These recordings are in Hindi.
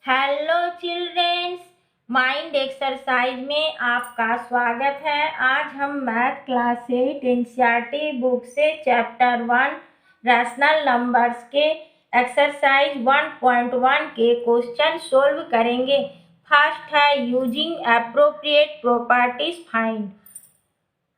हेलो चिल्ड्रेंस, माइंड एक्सरसाइज में आपका स्वागत है। आज हम मैथ क्लास 8 एनसीईआरटी बुक से चैप्टर 1 रैशनल नंबर्स के एक्सरसाइज 1.1 के क्वेश्चन सोल्व करेंगे। फर्स्ट है using appropriate properties find.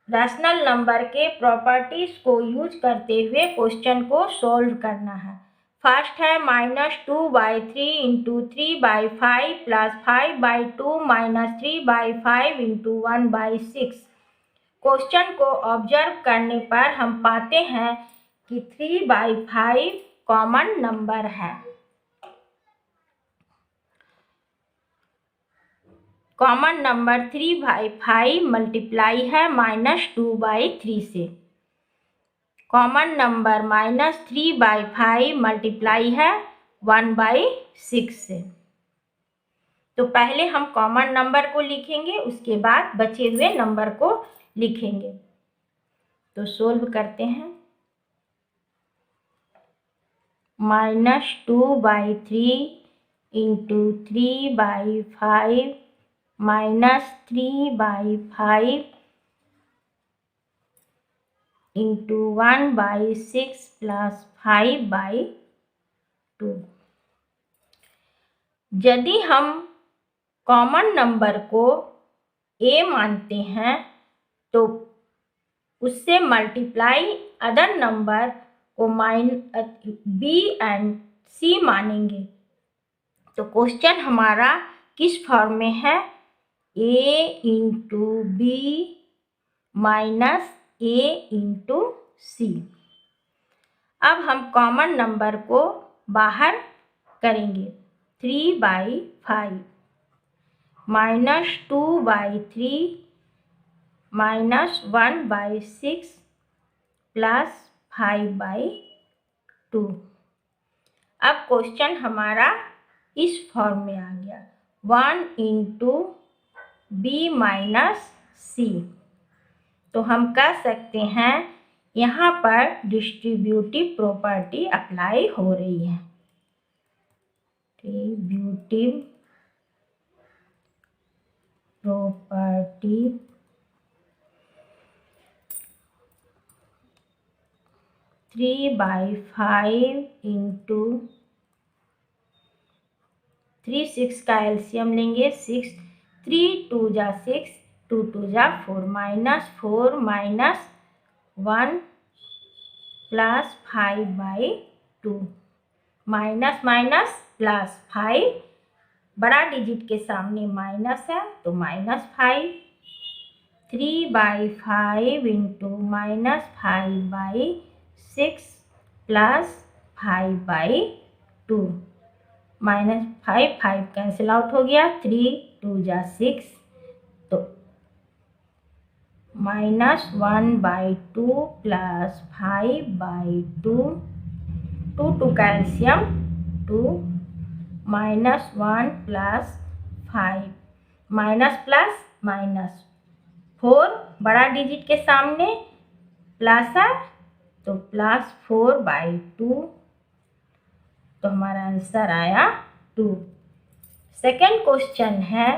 Rational number के प्रॉपर्टीज को यूज करते हुए क्वेश्चन को सोल्व करना है। फर्स्ट है -2/3 into 3/5 plus 5/2 minus 3/5 into 1/6। Question को ऑब्जर्व करने पर हम पाते हैं कि 3/5 कॉमन नंबर है। कॉमन नंबर 3/5 मल्टीप्लाई है -2/3 से। कॉमन नंबर -3/5 मल्टीप्लाई है 1/6 से। तो पहले हम कॉमन नंबर को लिखेंगे, उसके बाद बचे हुए नंबर को लिखेंगे। तो सोल्व करते हैं। -2/3 इंटू 3/5 -3/5 इंटू 1/6 प्लस 5/2। यदि हम कॉमन नंबर को a मानते हैं तो उससे मल्टीप्लाई अदर नंबर को b एंड c मानेंगे। तो क्वेश्चन हमारा किस फॉर्म में है? a into B minus a into C. अब हम कॉमन नंबर को बाहर करेंगे। 3/5 -2/3 -1/6 प्लस 5/2। अब क्वेश्चन हमारा इस फॉर्म में आ गया। 1 इंटू बी माइनस सी। तो हम कह सकते हैं यहाँ पर डिस्ट्रीब्यूटिव प्रॉपर्टी अप्लाई हो रही है। Distributive property three by 5 into 3 6 का एलसीएम लेंगे। 6 3 2 जा 6 2 2 जा 4 -4 minus 1 plus 5/2 minus minus plus 5। बड़ा डिजिट के सामने माइनस है तो -5। 3/5 इंटू -5/6 प्लस 5/2 -5 कैंसिल आउट हो गया। 3 2 जा 6 तो -1/2 plus 5/2 2 2 calcium 2 -1 plus 5 minus plus minus 4 बड़ा डिजिट के सामने प्लस है तो +4/2। तो हमारा आंसर आया 2। सेकेंड क्वेश्चन है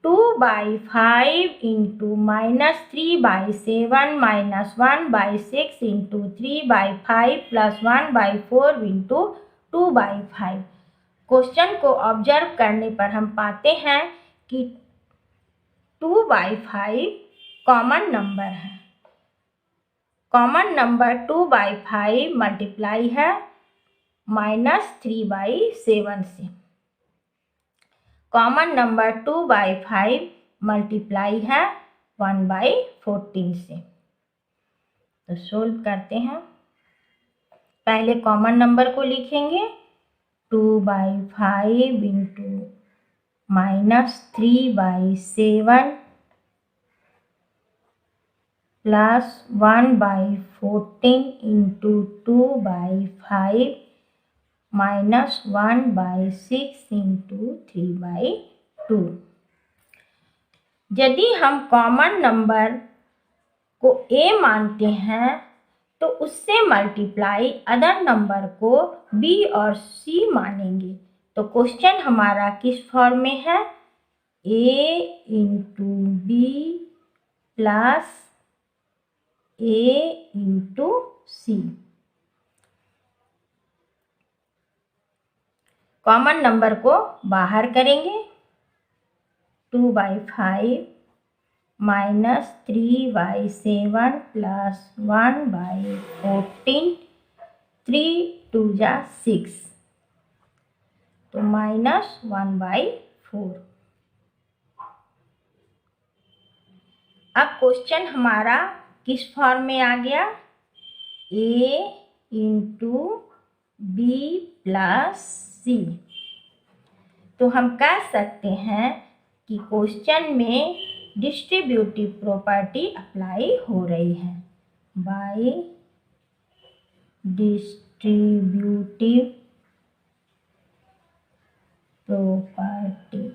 2/5 into -3/7 -1/6 into 3/5 plus 1/4 into 2/5। Question को ऑब्जर्व करने पर हम पाते हैं कि 2/5 कॉमन नंबर है। कॉमन नंबर 2/5 मल्टीप्लाई है -3/7 से। कॉमन नंबर 2/5 मल्टीप्लाई है 1/14 से। तो सोल्व करते हैं। पहले कॉमन नंबर को लिखेंगे। 2/5 इंटू -3/7 प्लस 1/14 इंटू 2/5 -1/6 इंटू 3/2। यदि हम कॉमन नंबर को a मानते हैं तो उससे मल्टीप्लाई अदर नंबर को b और c मानेंगे। तो तो क्वेश्चन हमारा किस फॉर्म में है, a into B plus a into सी। कॉमन नंबर को बाहर करेंगे, 2/5 माइनस 3/7 प्लस 1/14, 3 2 जा 6, तो -1/4। अब क्वेश्चन हमारा किस फॉर्म में आ गया, a इंटू बी प्लस सी। तो हम कह सकते हैं कि क्वेश्चन में डिस्ट्रीब्यूटिव प्रॉपर्टी अप्लाई हो रही है, bye distributive property.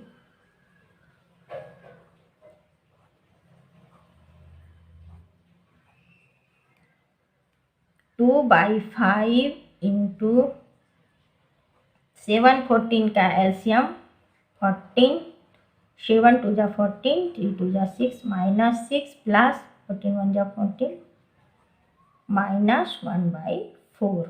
Two by 5 into 7 14 का एलसीएम 14, 7 2 जा 14, 3 2 जा 6, -6 प्लस 14 1 जा 14, -1/4।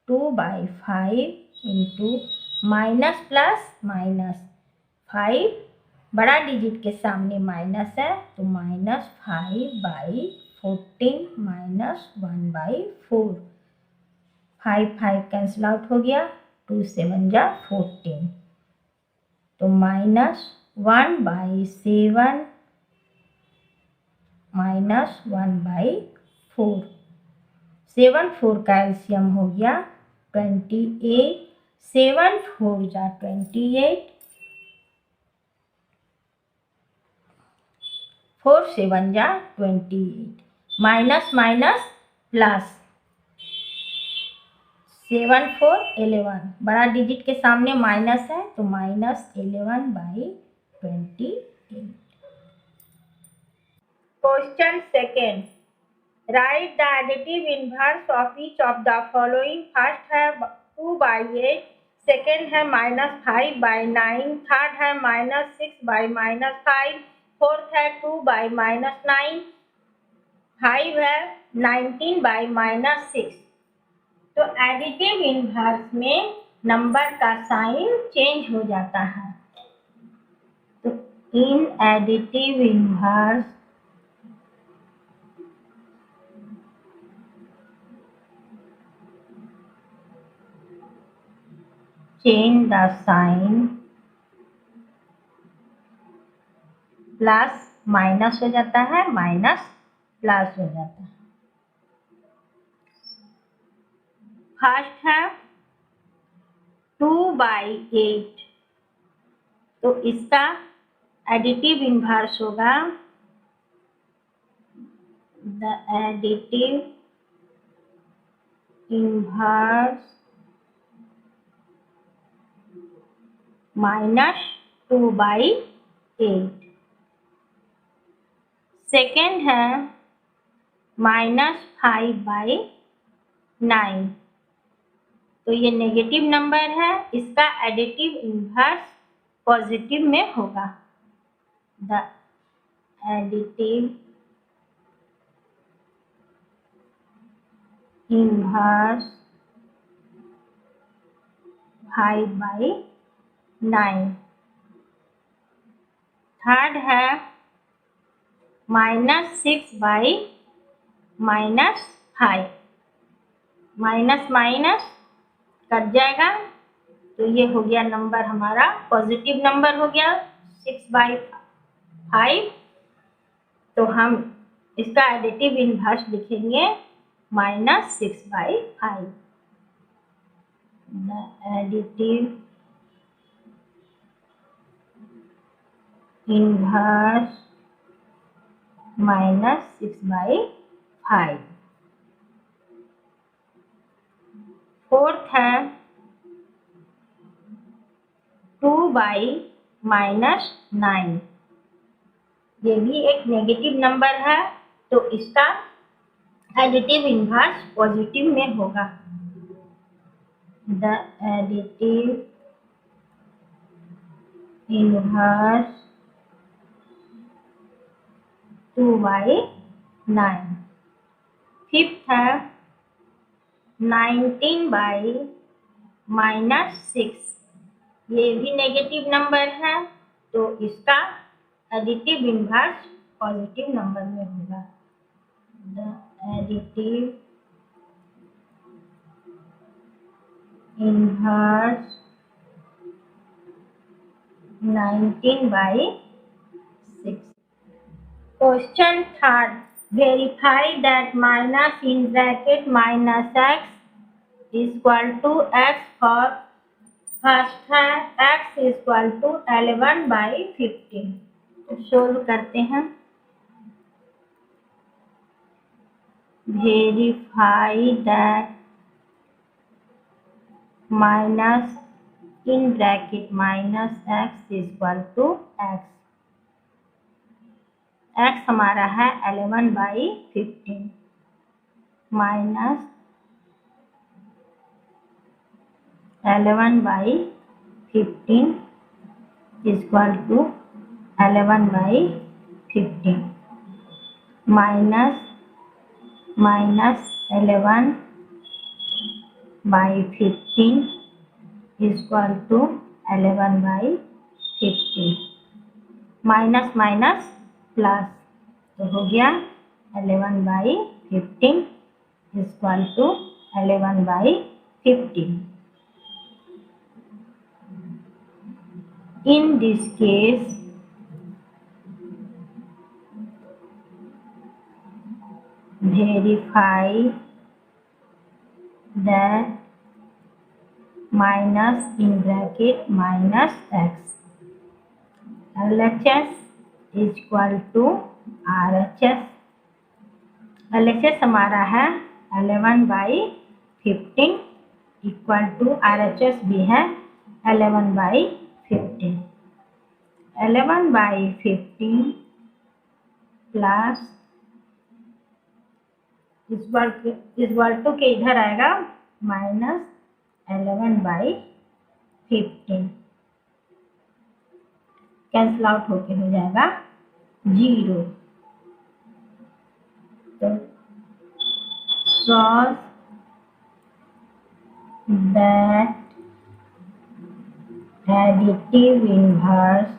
2/5 इंटू माइनस प्लस माइनस, 5 बड़ा डिजिट के सामने माइनस है तो -5/14 -1/4। 5 5 कैंसिल आउट हो गया, 2 7 जा 14, तो -1/7 -1/4। 7 4 का एलसीएम हो गया 28, 7 4 जा 28, 4 7 जा 28, माइनस माइनस प्लस, 7 4 11, बड़ा डिजिट के सामने माइनस है तो -11/28। Question second, right the additive inverse of each of the following. First है 2/8, सेकेंड है -5/9, थर्ड है -6/-5, फोर्थ है 2/-9, 5 है 19/-6। तो एडिटिव इनवर्स में नंबर का साइन चेंज हो जाता है, तो in additive inverse change the sign, plus minus हो जाता है, माइनस प्लस हो जाता है। फर्स्ट है 2/8, तो इसका एडिटिव इनवर्स होगा, द एडिटिव इनवर्स -2/8। सेकेंड है -5/9, तो ये नेगेटिव नंबर है, इसका एडिटिव इनवर्स पॉजिटिव में होगा, द एडिटिव इनवर्स 5/9। थर्ड है -6/-5, माइनस माइनस कट जाएगा, तो ये हो गया नंबर हमारा पॉजिटिव नंबर हो गया 6/5। तो हम इसका एडिटिव इनवर्स लिखेंगे -6/5, द एडिटिव इनवर्स -6/5। फोर्थ है 2/-9, ये भी एक नेगेटिव नंबर है, तो इसका एडिटिव इनवर्स पॉजिटिव में होगा, the additive inverse 2 by 9। Fifth है 19 बाई -6। ये भी नेगेटिव नंबर है तो इसका एडिटिव इन्वर्स पॉजिटिव नंबर में होगा। The additive inverse 19 by 6। Question third, verify that minus in bracket -x equal to x for first है x इक्वल टू 11/15। तो सोल्व करते हैं। Verify that minus in bracket -x equal to x। x हमारा है 11/15 minus 11/15 equal to 11/15 minus 11/15 equal to 11/15 minus minus plus तो हो गया 11/15 equal to 11/15। In this case, verify that minus in bracket -x LHS is equal to RHS। LHS हमारा है 11/15 इक्वल टू RHS भी है 11/15। 11/15 प्लस इक्वल टू के इधर आएगा -11/15 कैंसिल आउट होके हो जाएगा 0। तो solve that additive inverse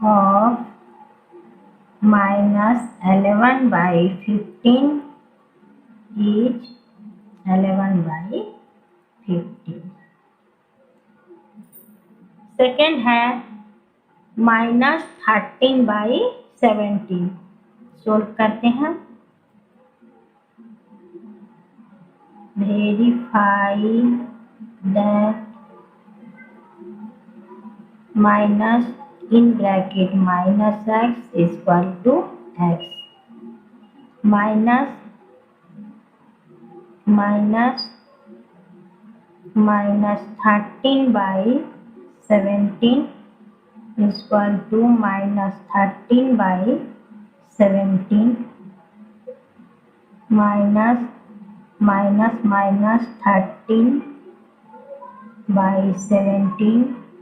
of -11/15 is 11/15। Second है -13/17। सोल्व करते हैं। Verify that minus in bracket -x equal to x minus 13/17 equal to -13/17 minus -13/17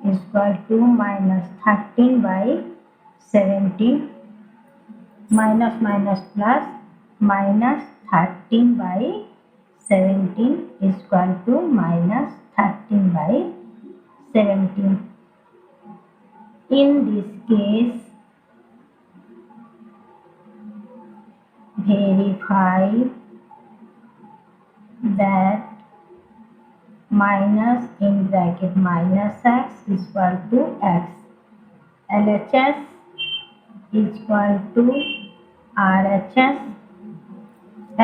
equal to -13/17 minus minus plus -13/17 equal to -13/17। In this case, verify that minus in bracket -x equal to x LHS equal to RHS।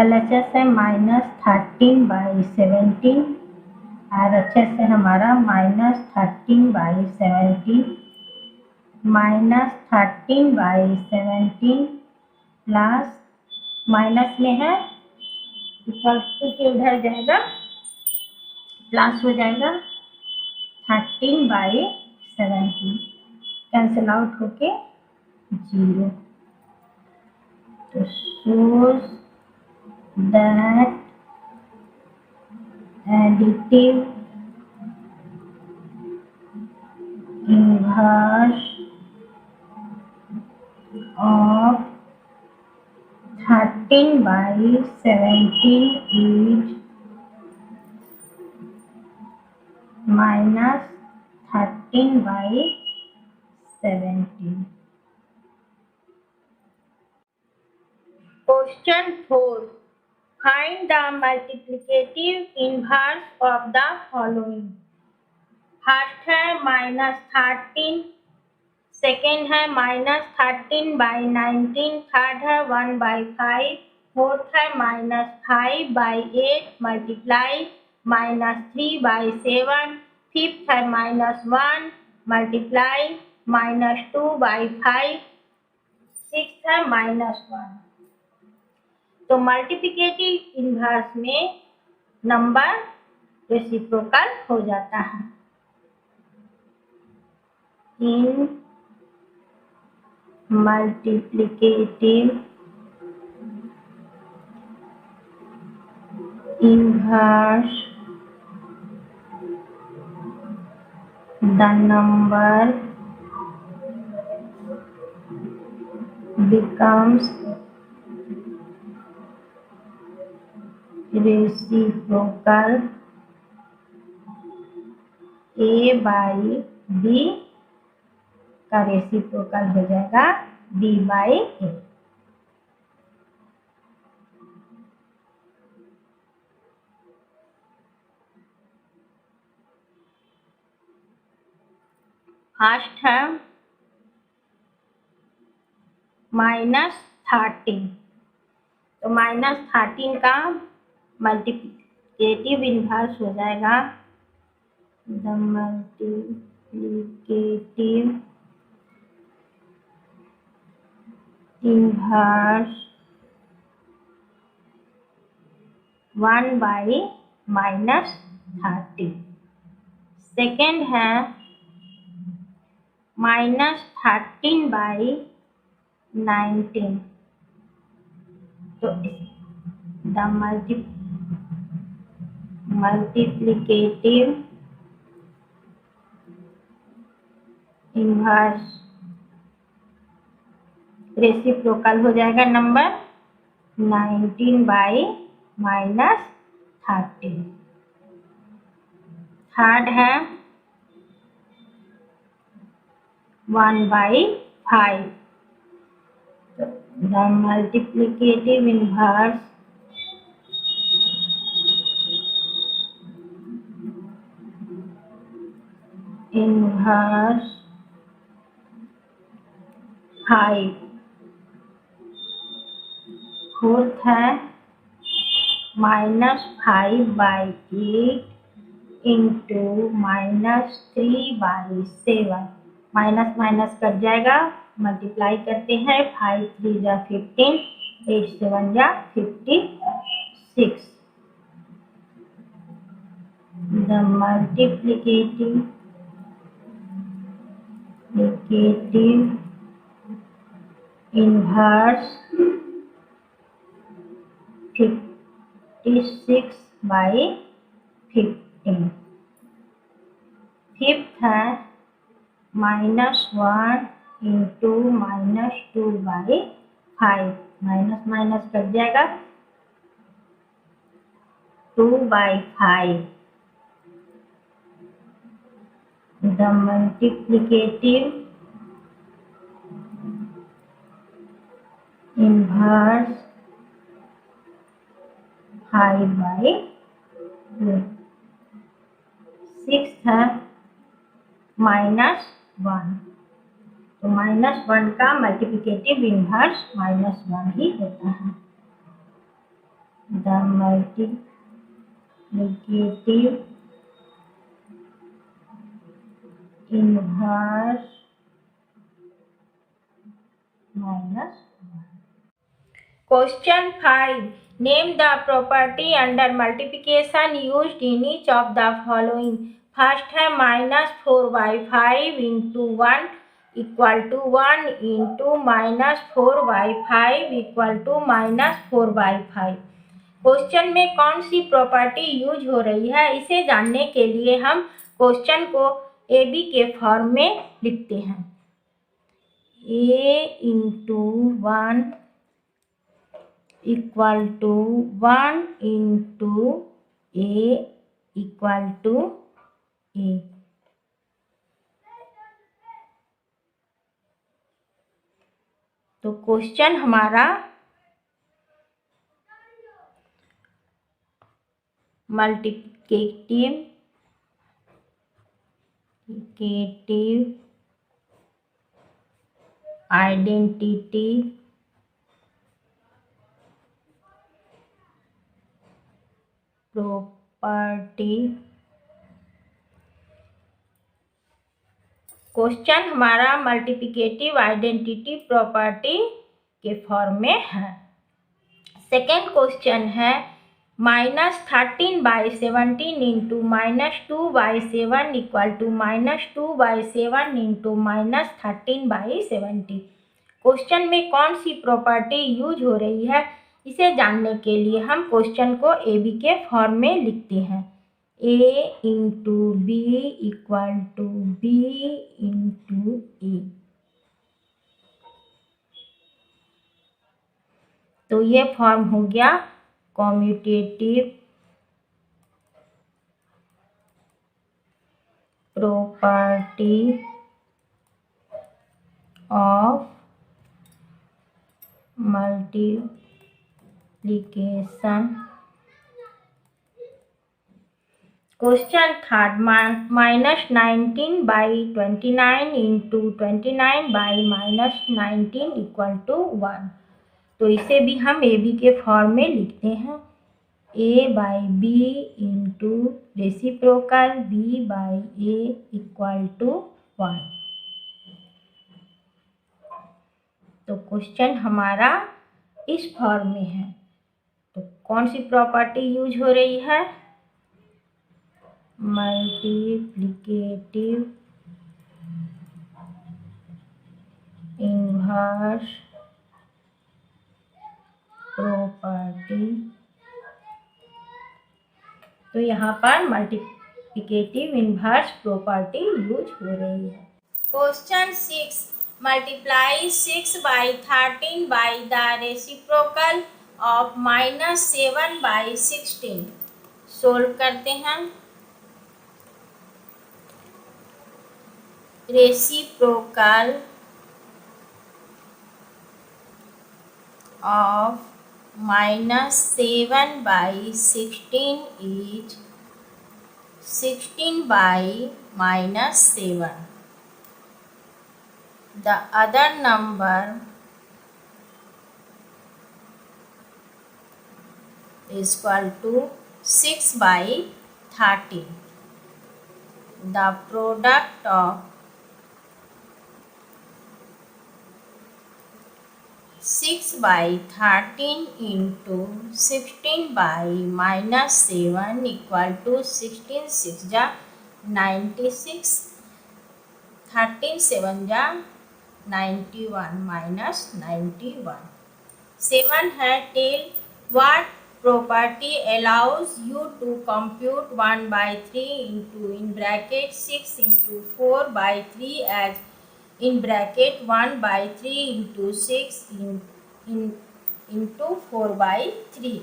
LHS है -13/17 RHS है हमारा -13/17 -13/17 प्लस माइनस में है इक्वल टू के उधर जाएगा प्लस हो जाएगा 13/17 कैंसिल आउट होके 0। तो source that additive inverse of 13/17 is minus 13/17. Question 4. Find the multiplicative inverse of the following. First है -13, सेकेंड है -13/19, थर्ड है 1/5, फोर्थ है -5/8 मल्टीप्लाई -3/7, फिफ्थ है -1 मल्टीप्लाई -2/5, सिक्स्थ है -1। तो मल्टीप्लिकेटिव इन्वर्स में नंबर रेसिप्रोकल हो जाता है। इन multiplicative inverse the number becomes reciprocal a/b का रेसिप्रोकल हो जाएगा b/a। फर्स्ट है -13, तो -13 का मल्टीप्लिकेटिव इन्वर्स हो जाएगा द मल्टीप्लिकेटिव इन्वर्स 1/-13। सेकेंड है -13/19, तो द मल्टीप्लिकेटिव इन्वर्स रेसिप्रोकल हो जाएगा नंबर 19/-13। थर्ड है 1/5, the multiplicative inverse inverse 5। Fourth है -5/8 इंटू -3/7, माइनस माइनस कट जाएगा, मल्टीप्लाई करते हैं 5 3 जा 15, 8 7 जा 56। The multiplicative inverse 56/15। फिफ्थ है -1 इंटू -2/5, माइनस माइनस कट जाएगा 2/5। The multiplicative inverse 5/2। सिक्स्थ है -1, तो -1 का मल्टीप्लिकेटिव इन्वर्स -1 ही होता है। The multiplicative inverse -1। Question 5. Name the property under multiplication used in each of the following. First है -4/5 into 1 equal to 1 into -4/5 equal to -4/5। Question में कौन सी प्रॉपर्टी यूज हो रही है, इसे जानने के लिए हम क्वेश्चन को ए बी के फॉर्म में लिखते हैं। ए into 1 equal to 1 into A equal to A. तो क्वेश्चन हमारा मल्टीप्लिकेटिव आइडेंटिटी प्रॉपर्टी। क्वेश्चन हमारा मल्टीप्लिकेटिव आइडेंटिटी प्रॉपर्टी के फॉर्म में है। सेकेंड क्वेश्चन है -13/17 into -2/7 equal to -2/7 into -13/17। Question में कौन सी प्रॉपर्टी यूज हो रही है, इसे जानने के लिए हम क्वेश्चन को ए बी के फॉर्म में लिखते हैं। ए into b equal to b into a. तो ये फॉर्म हो गया commutative property of multiplication. Question third -19/29 into 29/-19 equal to 1। तो इसे भी हम ए बी के फॉर्म में लिखते हैं। A by b into reciprocal b by a equal to 1। तो क्वेश्चन हमारा इस फॉर्म में है। तो कौन सी प्रॉपर्टी यूज हो रही है, मल्टीप्लिकेटिव इनवर्स प्रॉपर्टी। तो यहाँ पर मल्टीप्लिकेटिव इनवर्स प्रॉपर्टी यूज हो रही है। Question 6 multiply 6/13 by the reciprocal of -7/16। Solve करते हैं। Reciprocal of -7/16 is 16/-7. The other number is equal to 6/13. The product of 6/13 into 16/-7 equal to 16 6 जा 96, 13 7 जा 91 minus 91। 7 है tell. What property allows you to compute 1/3 into in bracket 6 into 4/3 as in bracket 1/3 into 6 into 4/3।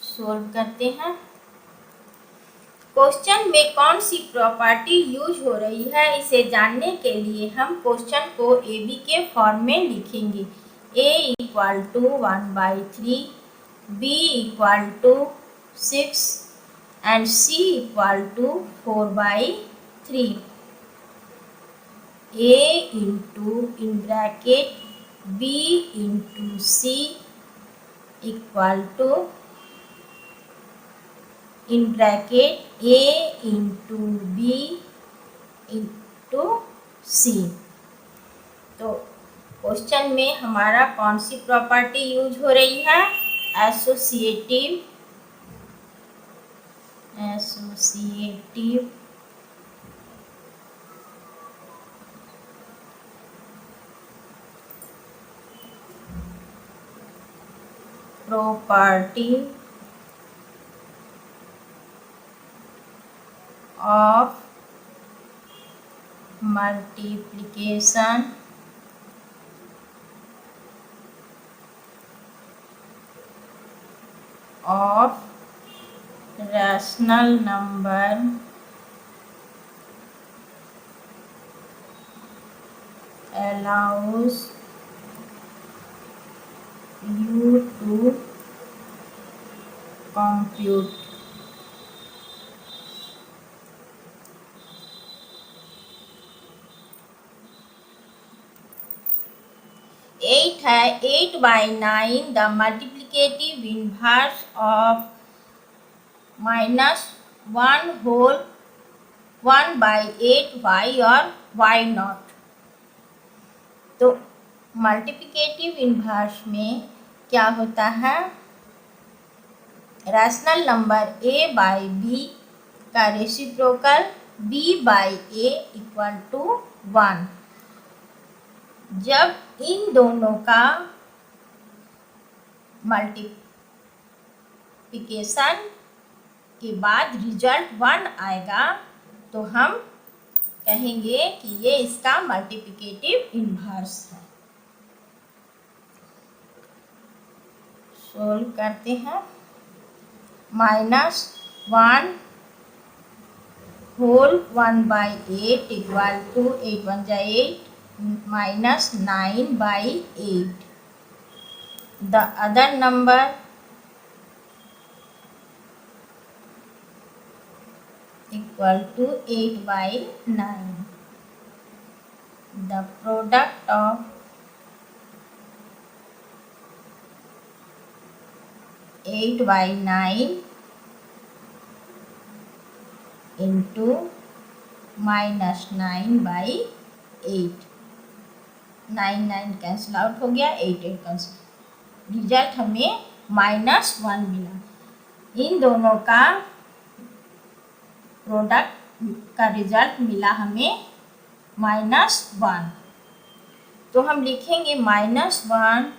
Solve करते हैं। क्वेश्चन में कौन सी प्रॉपर्टी यूज हो रही है, इसे जानने के लिए हम क्वेश्चन को ए बी के फॉर्म में लिखेंगे। a equal to 1/3, b equal to 6 and c equal to 4/3। a into in bracket b into c equal to in bracket a into b into c. तो क्वेश्चन में हमारा कौन सी प्रॉपर्टी यूज हो रही है, associative property of multiplication of rational number allows you to compute एट है 8/9 the multiplicative inverse of -1/8 why और वाई नॉट। तो मल्टीप्लिकेटिव इनवर्स में क्या होता है, rational number a by b का reciprocal b by a equal to 1। जब इन दोनों का मल्टीप्लिकेशन के बाद रिजल्ट 1 आएगा तो हम कहेंगे कि ये इसका मल्टीप्लिकेटिव इनवर्स है। सोल्व करते हैं। -1 होल 1/8 इक्वल टू 8 1 जा 8 -9/8। The other number equal to 8/9. The product of 8/9 into -9/8, 9 cancel out हो गया, 8 कैंसिल, रिजल्ट हमें -1 मिला। इन दोनों का प्रोडक्ट का रिजल्ट मिला हमें -1। तो हम लिखेंगे -1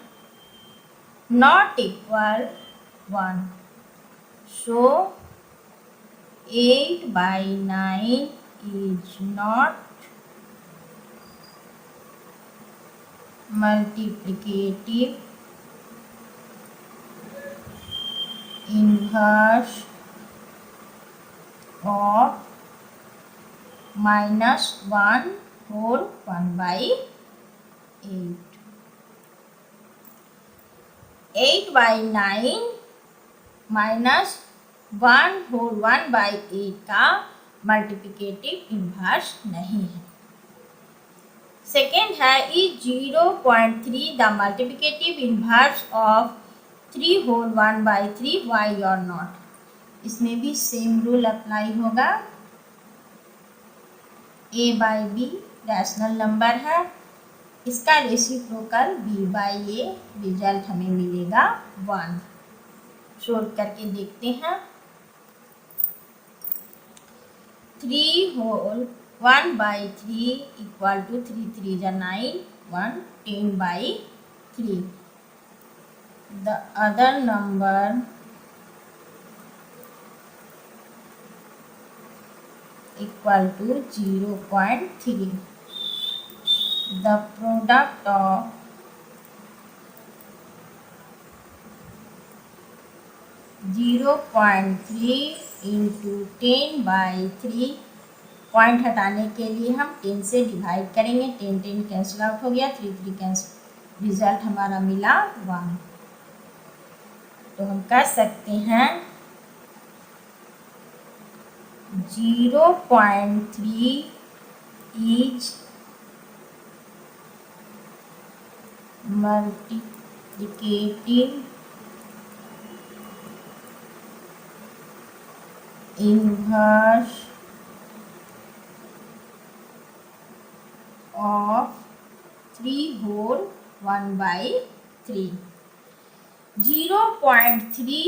not equal 1। So 8/9 is not multiplicative inverse of -1 whole 1/8। 8/9 -1 whole 1/8 का मल्टीप्लिकेटिव इनवर्स नहीं है। सेकेंड है is 0.3 the multiplicative inverse of 3 whole 1/3 why और नॉट। इसमें भी सेम रूल अप्लाई होगा। a by B rational number है, इसका reciprocal b by A, result हमें मिलेगा 1। सोल्व करके देखते हैं। 3 होल 1/3 इक्वल टू 3 3 जा 9 1 10/3। The other number equal to 0.3. The product of 0.3 into 10/3, point हटाने के लिए हम 10 से डिवाइड करेंगे, 10 10 कैंसिल आउट हो गया, 3 3 कैंसिल, रिजल्ट हमारा मिला 1। तो हम कह सकते हैं 0.3 is multiplicative inverse of 3 whole 1/3। 0.3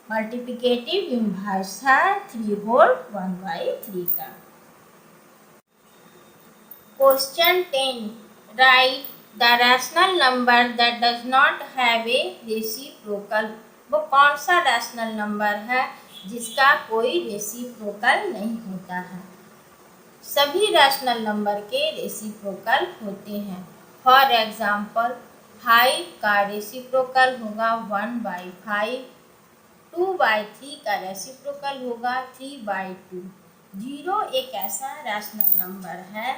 multiplicative inverse है 3 whole 1/3 का। Question 10 right the rational number that does not have a reciprocal, वो कौन सा रैशनल नंबर है जिसका कोई रेसिप्रोकल नहीं होता है। सभी रैशनल नंबर के रेसिप्रोकल होते हैं। फॉर एग्जाम्पल 5 का रेसिप्रोकल होगा 1/5, 2/3 का रेसिप्रोकल होगा 3/2। 0 एक ऐसा रैशनल नंबर है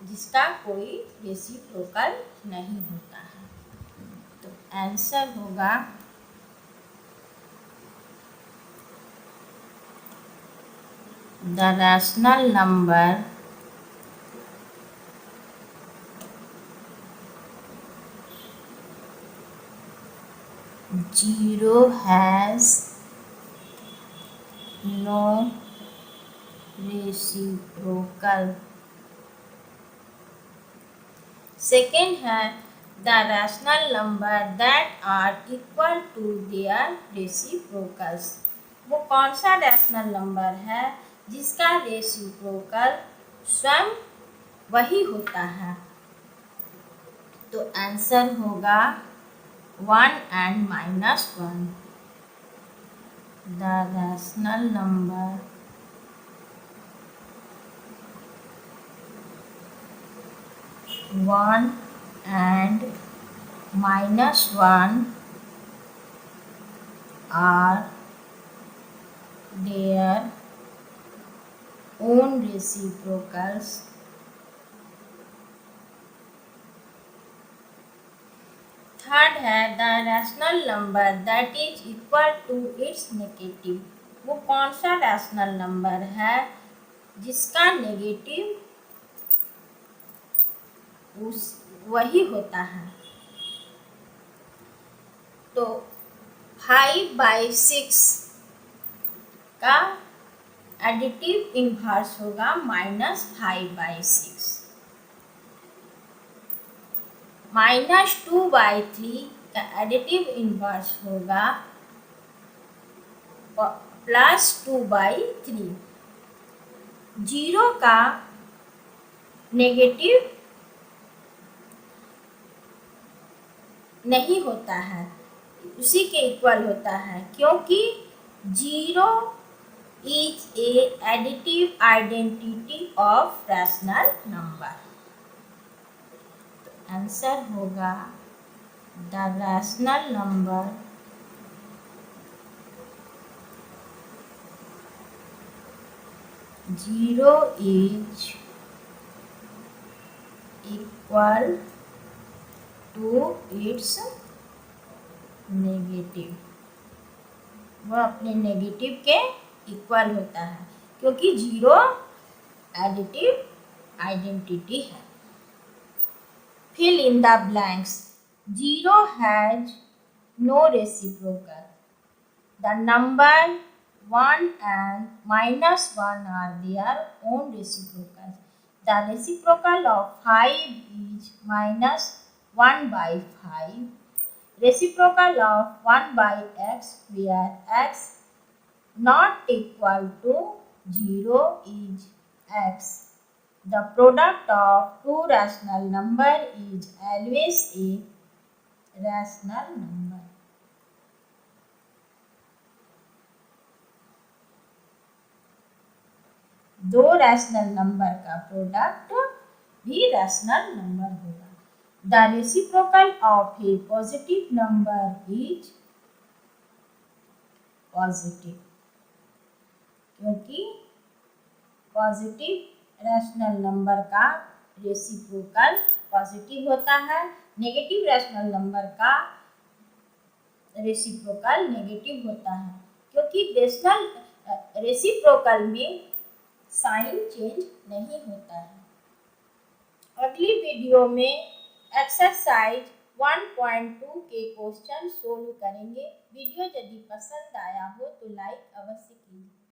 जिसका कोई रेसिप्रोकल नहीं होता है। तो आंसर होगा the rational number zero has no reciprocal. Second है the rational number that are equal to their reciprocals, वो कौन सा रैशनल नंबर है जिसका रेसिप्रोकल स्वयं वही होता है। तो आंसर होगा 1 and -1। The rational number (1 and -1) are their own reciprocals. Third है the rational number that is equal to its negative, वो कौन सा रैशनल नंबर है जिसका नेगेटिव उस वही होता है। तो 5/6 का एडिटिव इन्वर्स होगा -5/6। -2/3 का एडिटिव इन्वर्स होगा +2/3। 0 का नेगेटिव नहीं होता है, उसी के इक्वल होता है, क्योंकि 0 is a additive identity of rational number. Answer होगा the rational number zero is equal to its negative, वह अपने नेगेटिव के इक्वल होता है क्योंकि 0 एडिटिव आइडेंटिटी है। Fill in the blanks. 0 has no reciprocal. The number 1 and -1 are their own reciprocals. The reciprocal of 5 is -1/5. Reciprocal of 1/x, where x not equal to 0 is x. The product of two rational number is always a rational number. दो रैशनल नंबर का प्रोडक्ट भी रैशनल नंबर होगा। The reciprocal of A positive number is positive, क्योंकि पॉजिटिव रैशनल नंबर का रेसिप्रोकल पॉजिटिव होता है, नेगेटिव रैशनल नंबर का रेसिप्रोकल नेगेटिव होता है, क्योंकि रेसिप्रोकल में साइन चेंज नहीं होता है। अगली वीडियो में एक्सरसाइज 1.2 के क्वेश्चन सोल्व करेंगे। वीडियो यदि पसंद आया हो तो लाइक अवश्य कीजिए।